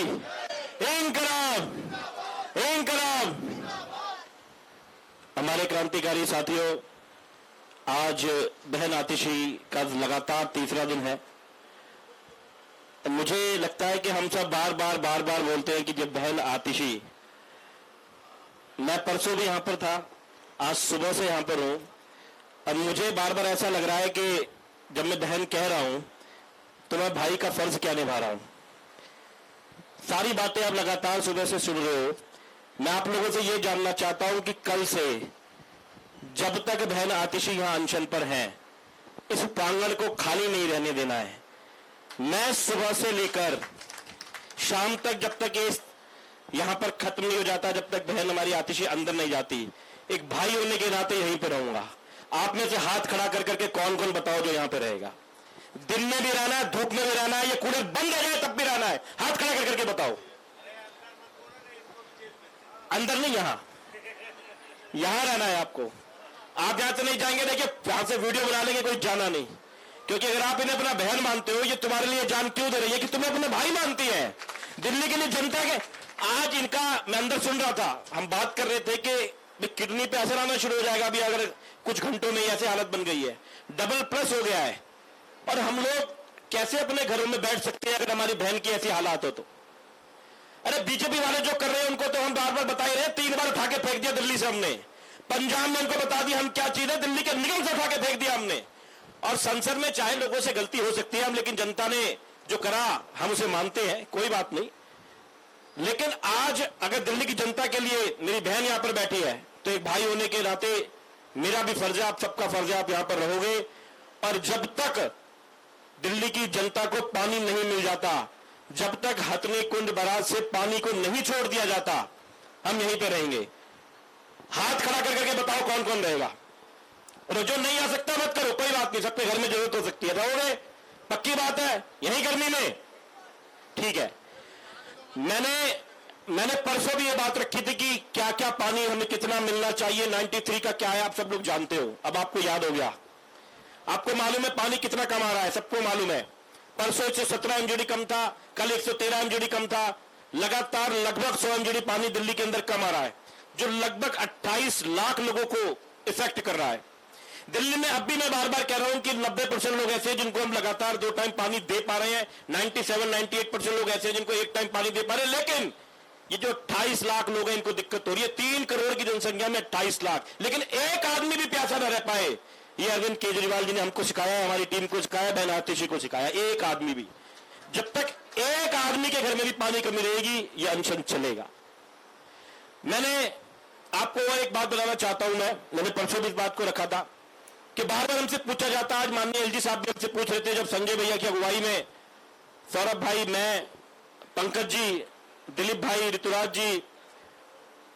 इंकलाब, इंकलाब। हमारे क्रांतिकारी साथियों, आज बहन आतिशी का लगातार तीसरा दिन है। मुझे लगता है कि हम सब बार बार बोलते हैं कि जब बहन आतिशी, मैं परसों भी यहां पर था, आज सुबह से यहां पर हूं, और मुझे बार बार ऐसा लग रहा है कि जब मैं बहन कह रहा हूं तो मैं भाई का फर्ज क्या निभा रहा हूं। सारी बातें आप लगातार सुबह से सुन रहे हो। मैं आप लोगों से यह जानना चाहता हूं कि कल से जब तक बहन आतिशी यहां अनशन पर है, इस प्रांगण को खाली नहीं रहने देना है। मैं सुबह से लेकर शाम तक, जब तक ये यहां पर खत्म नहीं हो जाता, जब तक बहन हमारी आतिशी अंदर नहीं जाती, एक भाई होने के नाते यहीं पर रहूंगा। आप में से हाथ खड़ा कर करके कौन कौन बताओ जो यहां पे रहेगा। दिन में भी रहना है, धूप में भी रहना है, ये कूलर बंद हो जाए तब भी रहना है। हाथ खड़ा कर करके बताओ। अंदर नहीं, यहां रहना है आपको। आप यहां से नहीं जाएंगे, देखिए यहां से वीडियो बना लेंगे, कोई जाना नहीं। क्योंकि अगर आप इन्हें अपना बहन मानते हो, ये तुम्हारे लिए जान क्यों दे रही है कि तुम्हें अपने भाई मानती है। दिल्ली के लिए जनता के आज इनका, मैं अंदर सुन रहा था, हम बात कर रहे थे कि किडनी पे असर आना शुरू हो जाएगा अभी, अगर कुछ घंटों में ऐसी हालत बन गई है, डबल प्लस हो गया है। और हम लोग कैसे अपने घरों में बैठ सकते हैं अगर हमारी बहन की ऐसी हालात हो तो। अरे बीजेपी वाले जो कर रहे हैं उनको तो हम बार बार बता ही रहे, 3 बार उठा के फेंक दिया दिल्ली से हमने। पंजाब में उनको बता दिया हम क्या चीज है, दिल्ली के निगम से उठा के फेंक दिया हमने। और संसद में चाहे लोगों से गलती हो सकती है, हम लेकिन जनता ने जो करा हम उसे मानते हैं, कोई बात नहीं। लेकिन आज अगर दिल्ली की जनता के लिए मेरी बहन यहां पर बैठी है तो एक भाई होने के नाते मेरा भी फर्ज है, आप सबका फर्ज है, आप यहां पर रहोगे। और जब तक दिल्ली की जनता को पानी नहीं मिल जाता, जब तक हथनी कुंड बराज से पानी को नहीं छोड़ दिया जाता, हम यहीं पे रहेंगे। हाथ खड़ा करके बताओ कौन कौन रहेगा। और जो नहीं आ सकता मत करो, कोई बात नहीं, सबके घर में जरूरत हो सकती है, रहोगे, पक्की बात है, यही गर्मी में, ठीक है। मैंने परसों भी ये बात रखी थी कि क्या क्या पानी हमें कितना मिलना चाहिए, 93 का क्या है आप सब लोग जानते हो। अब आपको याद हो गया, आपको मालूम है पानी कितना कम आ रहा है, सबको मालूम है। परसों 117 एमजीडी कम था, कल 113 एमजीडी कम था, लगातार लगभग 100 एमजीडी पानी दिल्ली के अंदर कम आ रहा है, जो लगभग 28 लाख लोगों को इफेक्ट कर रहा है। दिल्ली में अब भी मैं बार बार कह रहा हूं कि 90% लोग ऐसे हैं जिनको हम लगातार 2 टाइम पानी दे पा रहे हैं, 97-98% लोग ऐसे हैं जिनको 1 टाइम पानी दे पा रहे हैं। लेकिन ये जो 28 लाख लोग हैं इनको दिक्कत हो रही है। 3 करोड़ की जनसंख्या में 28 लाख, लेकिन एक आदमी भी प्यासा न रह पाए, ये अरविंद केजरीवाल जी ने हमको सिखाया, हमारी टीम को सिखाया, बहन आतिशी को सिखाया। एक आदमी भी, जब तक एक आदमी के घर में भी पानी कमी रहेगी यह अनशन चलेगा। मैंने आपको एक बात बताना चाहता हूं, मैंने परसों भी इस बात को रखा था कि बार बार हमसे पूछा जाता, आज माननीय एलजी साहब भी हमसे पूछ रहे थे, जब संजय भैया की अगुवाई में सौरभ भाई, मैं, पंकज जी, दिलीप भाई, ऋतुराज जी,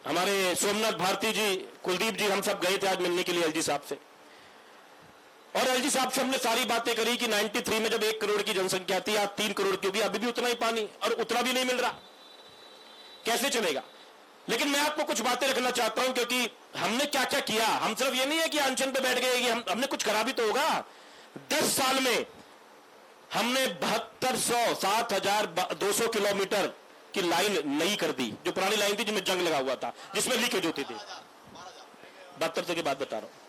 हमारे सोमनाथ भारती जी, कुलदीप जी, हम सब गए थे आज मिलने के लिए एलजी साहब से। और एलजी साहब से हमने सारी बातें करी कि 93 में जब 1 करोड़ की जनसंख्या थी, आज 3 करोड़ की होगी, अभी भी उतना ही पानी और उतना भी नहीं मिल रहा, कैसे चलेगा। लेकिन मैं आपको कुछ बातें रखना चाहता हूं, क्योंकि हमने क्या क्या किया। हम सिर्फ ये नहीं है कि अनशन पे बैठ गए, हमने कुछ करा भी तो होगा। 10 साल में हमने 7200 7200 किलोमीटर की लाइन नई कर दी, जो पुरानी लाइन थी जिसमें जंग लगा हुआ था, जिसमें लीकेज होती थी। 7200 की बात बता रहा हूं।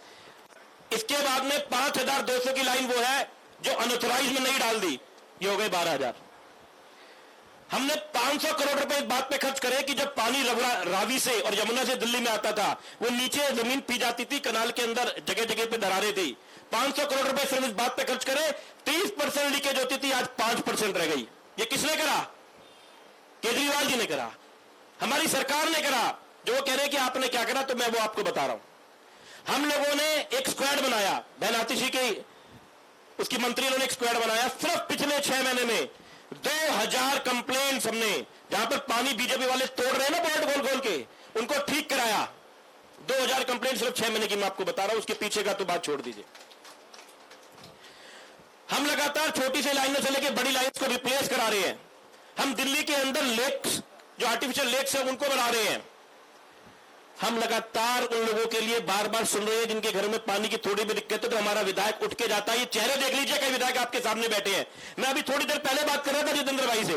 इसके बाद में 5200 की लाइन वो है जो अनऑथराइज में नहीं डाल दी, ये हो गए 12000। हमने 500 करोड़ रुपए इस बात पे खर्च करे कि जब पानी रावी से और यमुना से दिल्ली में आता था, वो नीचे जमीन पी जाती थी, कनाल के अंदर जगह जगह पे दरारें थी। 500 करोड़ रुपए सिर्फ इस बात पे खर्च करे, 30% लीकेज होती थी, आज 5% रह गई। ये किसने करा? केजरीवाल जी ने करा, हमारी सरकार ने करा। जो वो कह रहे हैं कि आपने क्या करा, तो मैं वो आपको बता रहा हूं। हम लोगों ने एक स्क्वाड बनाया, बहन आतिशी की उसकी मंत्री ने एक स्क्वाड बनाया। सिर्फ पिछले 6 महीने में 2000 कंप्लेंट्स हमने, जहां पर पानी बीजेपी वाले तोड़ रहे हैं ना बोर्ड खोल खोल के, उनको ठीक कराया। 2000 कंप्लेंट सिर्फ 6 महीने की मैं आपको बता रहा हूं, उसके पीछे का तो बात छोड़ दीजिए। हम लगातार छोटी सी लाइनों से लेकर बड़ी लाइन्स को रिप्लेस करा रहे हैं। हम दिल्ली के अंदर लेक्स, जो आर्टिफिशियल लेक्स है, उनको बना रहे हैं। हम लगातार उन लोगों के लिए बार बार सुन रहे हैं जिनके घर में पानी की थोड़ी भी दिक्कत है, तो हमारा विधायक उठ के जाता है। ये चेहरे देख लीजिए, कई विधायक आपके सामने बैठे हैं। मैं अभी थोड़ी देर पहले बात कर रहा था जितेंद्र भाई से,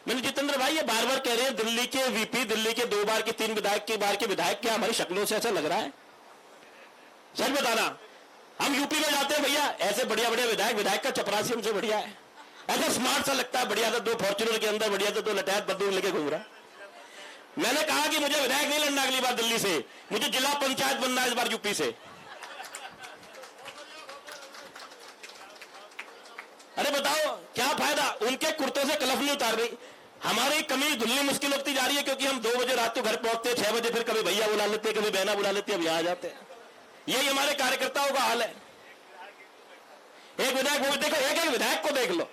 मैंने जितेंद्र भाई ये बार बार कह रहे हैं दिल्ली के वीपी, दिल्ली के 2 बार के 3 विधायक के बार के विधायक, क्या हमारी शक्लों से ऐसा लग रहा है? सच बताना। हम यूपी में जाते हैं भैया, ऐसे बढ़िया बढ़िया विधायक का चपरासी हमसे बढ़िया है, ऐसा स्मार्ट सा लगता है, बढ़िया था 2 फॉर्च्यूनर के अंदर, बढ़िया था 2 लटैत बंदूक लेके घूम रहा। मैंने कहा कि मुझे विधायक नहीं लड़ना अगली बार दिल्ली से, मुझे जिला पंचायत बनना है इस बार यूपी से। अरे बताओ क्या फायदा, उनके कुर्तों से कलफ नहीं उतार रही। हमारी कमी धुलनी मुश्किल होती जा रही है, क्योंकि हम 2 बजे रात को घर पहुंचते हैं, 6 बजे फिर कभी भैया बुला लेते हैं, कभी बहना बुला लेते हैं, अब यहां आ जाते हैं। यही हमारे कार्यकर्ताओं का हाल है। एक विधायक वो देखो, एक विधायक को देख लो,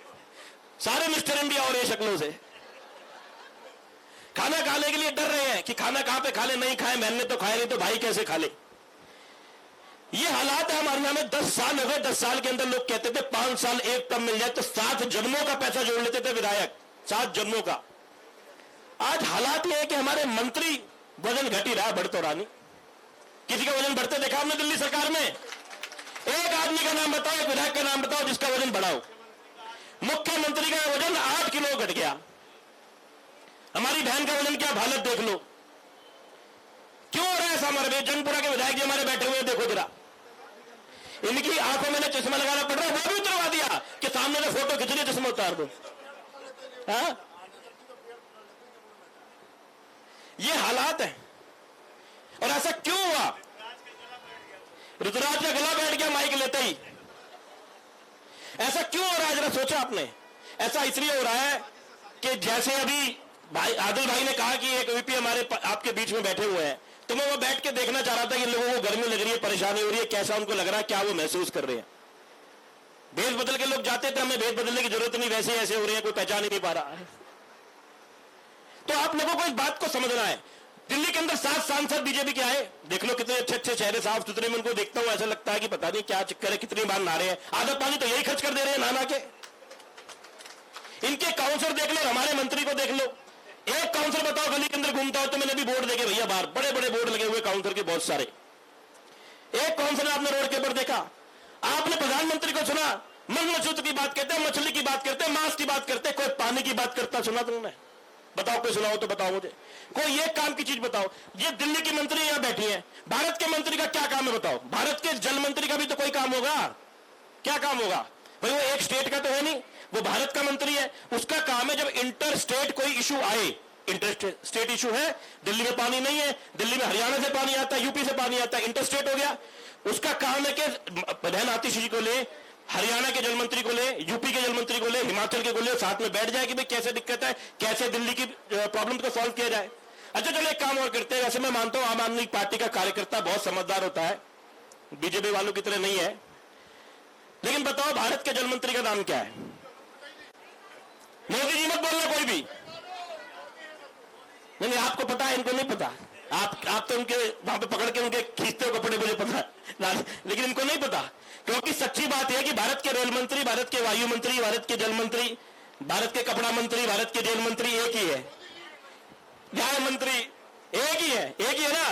सारे मिस्टर इंडिया और ये शक्लों से। खाना खाने के लिए डर रहे हैं कि खाना कहां पे खा ले, नहीं खाए, मैंने तो खाया नहीं तो भाई कैसे खा ले। ये हालात है हमारे यहां में। 10 साल हो गए, 10 साल के अंदर लोग कहते थे 5 साल एक टर्म मिल जाए तो 7 जन्मों का पैसा जोड़ लेते थे विधायक, 7 जन्मों का। आज हालात ये है कि हमारे मंत्री वजन घट ही रहा है, बढ़ तो रहा नहीं। किसी का वजन बढ़ते देखा हमने दिल्ली सरकार में? एक आदमी का नाम बताओ, एक विधायक का नाम बताओ जिसका वजन बढ़ाओ। मुख्यमंत्री का वजन 8 किलो घट गया। हमारी बहन का वजन क्या हालत देख लो। क्यों हो रहा है ऐसा? हमारे जंगपुरा के विधायक जी हमारे बैठे हुए देखो जरा, इनकी आंखों में चश्मा लगाना पड़ रहा है, वो भी उतरवा दिया कि सामने से फोटो खींच रही, चश्मा उतार दो। हाँ? ये हालात है। और ऐसा क्यों हुआ? ऋतुराज का गला बैठ गया माइक लेते ही। ऐसा क्यों हो रहा है जरा सोचा आपने? ऐसा इसलिए हो रहा है कि जैसे अभी भाई आदिल भाई ने कहा कि एक वीपी हमारे आपके बीच में बैठे हुए हैं, तो मैं वो बैठ के देखना चाह रहा था कि लोगों को गर्मी लग रही है, परेशानी हो रही है, कैसा उनको लग रहा है, क्या वो महसूस कर रहे हैं। भेद बदल के लोग जाते थे, हमें भेद बदलने की जरूरत नहीं, वैसे ऐसे हो रहे हैं, कोई पहचान ही नहीं पा रहा है। तो आप लोगों को इस बात को समझना है। दिल्ली के अंदर 7 सांसद बीजेपी के आए, देख लो कितने अच्छे अच्छे चेहरे, साफ सुथरे। में उनको देखता हूं ऐसा लगता है कि पता नहीं क्या चक्कर है, कितनी बार नहा रहे हैं, आधा पानी तो यही खर्च कर दे रहे हैं नहा के। इनके काउंसलर देख लो, हमारे मंत्री को देख लो। एक काउंसलर बताओ गली के अंदर घूमता हो तो, मैंने भी बोर्ड देखे भैया बाहर, बड़े बड़े बोर्ड लगे हुए काउंसलर के बहुत सारे। एक काउंसलर आपने रोड के ऊपर देखा? आपने प्रधानमंत्री को सुना मंगलसूत्र की बात करते हैं, मछली की बात करते हैं, मांस की बात करते हैं, कोई पानी की बात करता सुना तुमने? बताओ, कोई सुनाओ तो बताओ मुझे, कोई एक काम की चीज बताओ। ये दिल्ली की मंत्री यहां बैठी है, भारत के मंत्री का क्या काम है बताओ? भारत के जल मंत्री का भी तो कोई काम होगा, क्या काम होगा भाई? वो एक स्टेट का तो है नहीं, वो भारत का मंत्री है। उसका काम है जब इंटर स्टेट कोई इशू आए, इंटर स्टेट इशू है, दिल्ली में पानी नहीं है, दिल्ली में हरियाणा से पानी आता है, यूपी से पानी आता है, इंटर स्टेट हो गया। उसका काम है कि बहन आतिश जी को ले, हरियाणा के जल मंत्री को ले, यूपी के जल मंत्री को ले, हिमाचल के को ले, साथ में बैठ जाए कि भाई कैसे दिक्कत है, कैसे दिल्ली की प्रॉब्लम को सॉल्व किया जाए। अच्छा चलो एक काम और करते हैं। वैसे मैं मानता हूं आम आदमी पार्टी का कार्यकर्ता बहुत समझदार होता है, बीजेपी वालों की तरह नहीं है। लेकिन बताओ भारत के जल मंत्री का नाम क्या है? मोदी जी मत बोलना कोई भी। नहीं आपको पता है, इनको नहीं पता। आप तो उनके वहां पे पकड़ के उनके खींचते हो कपड़े, मुझे पता है, लेकिन इनको नहीं पता। क्योंकि सच्ची बात है कि भारत के रेल मंत्री, भारत के वायु मंत्री, भारत के जल मंत्री, भारत के कपड़ा मंत्री, भारत के जेल मंत्री एक ही है, न्याय मंत्री एक ही है ना।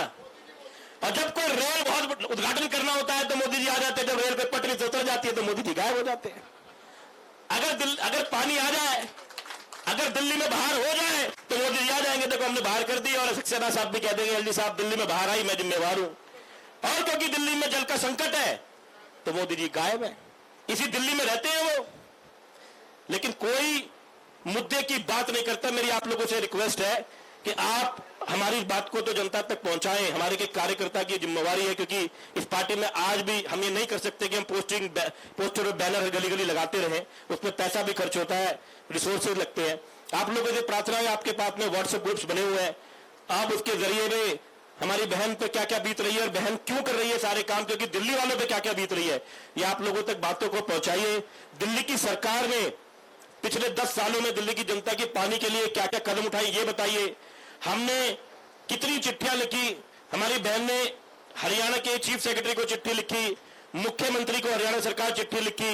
और जब कोई रेल बहुत उद्घाटन करना होता है तो मोदी जी आ जाते हैं, जब रेल पे पटरी से उतर जाती है तो मोदी जी गायब हो जाते हैं। अगर पानी आ जाए, अगर दिल्ली में बाहर हो जाए तो मोदी जी आ जाएंगे, देखो हमने बाहर कर दी, और सक्सेना साहब भी कह देंगे एलजी साहब दिल्ली में बाहर आई, मैं जिम्मेवार हूं। और क्योंकि दिल्ली में जल का संकट है तो मोदी जी गायब है, इसी दिल्ली में रहते हैं वो, लेकिन कोई मुद्दे की बात नहीं करता। मेरी आप लोगों से रिक्वेस्ट है कि आप हमारी बात को तो जनता तक पहुंचाएं, हमारे के कार्यकर्ता की जिम्मेवारी है। क्योंकि इस पार्टी में आज भी हम ये नहीं कर सकते कि हम पोस्टर और बैनर गली गली लगाते रहें, उसमें पैसा भी खर्च होता है, रिसोर्सेज लगते हैं। आप लोगों से प्रार्थना है, आपके पास में व्हाट्सएप ग्रुप्स बने हुए हैं, आप उसके जरिए में हमारी बहन पे क्या क्या बीत रही है और बहन क्यों कर रही है सारे काम, क्योंकि दिल्ली वालों पे क्या क्या बीत रही है, ये आप लोगों तक बातों को पहुंचाइए। दिल्ली की सरकार ने पिछले 10 सालों में दिल्ली की जनता की पानी के लिए क्या क्या कदम उठाए ये बताइए। हमने कितनी चिट्ठियां लिखी, हमारी बहन ने हरियाणा के चीफ सेक्रेटरी को चिट्ठी लिखी, मुख्यमंत्री को हरियाणा सरकार चिट्ठी लिखी,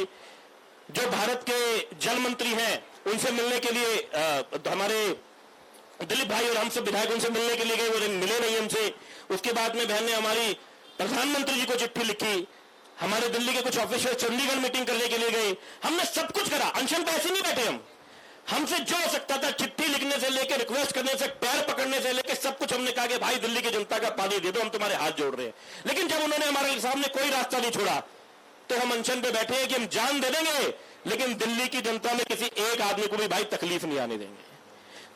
जो भारत के जल मंत्री हैं उनसे मिलने के लिए हमारे दिलीप भाई और हम सब विधायक उनसे मिलने के लिए गए, वो मिले नहीं हमसे। उसके बाद में बहन ने हमारी प्रधानमंत्री जी को चिट्ठी लिखी, हमारे दिल्ली के कुछ ऑफिसर चंडीगढ़ मीटिंग करने के लिए गए। हमने सब कुछ करा, अनशन पे ऐसे नहीं बैठे हम, हमसे जो हो सकता था चिट्ठी लिखने के रिक्वेस्ट करने से, पैर पकड़ने से लेकर सब कुछ हमने कहा कि भाई दिल्ली की जनता का पानी दे दो, हम तुम्हारे हाथ जोड़ रहे हैं। लेकिन जब उन्होंने हमारे सामने कोई रास्ता नहीं छोड़ा तो हम अनशन पे बैठे हैं कि हम जान दे देंगे लेकिन दिल्ली की जनता में किसी एक आदमी को भी भाई तकलीफ नहीं आने देंगे।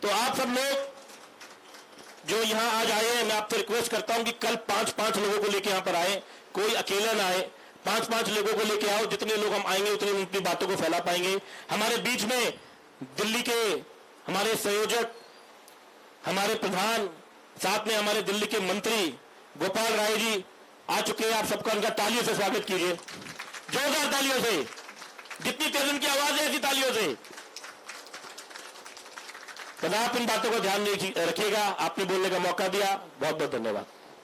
तो आप सब लोग जो यहां आज आए हैं, मैं आपसे रिक्वेस्ट करता हूं कि कल 5-5 लोगों को लेकर यहां पर आए, कोई अकेला ना आए, 5-5 लोगों को लेकर आओ। जितने लोग हम आएंगे उतने उनकी बातों को फैला पाएंगे। हमारे बीच में दिल्ली के हमारे संयोजक, हमारे प्रधान, साथ में हमारे दिल्ली के मंत्री गोपाल राय जी आ चुके हैं। आप सबका उनका तालियों से स्वागत कीजिए, जोरदार तालियों से, जितनी तेज उनकी आवाज है ऐसी तालियों से। तो आप इन बातों को ध्यान रखिएगा। आपने बोलने का मौका दिया, बहुत बहुत धन्यवाद।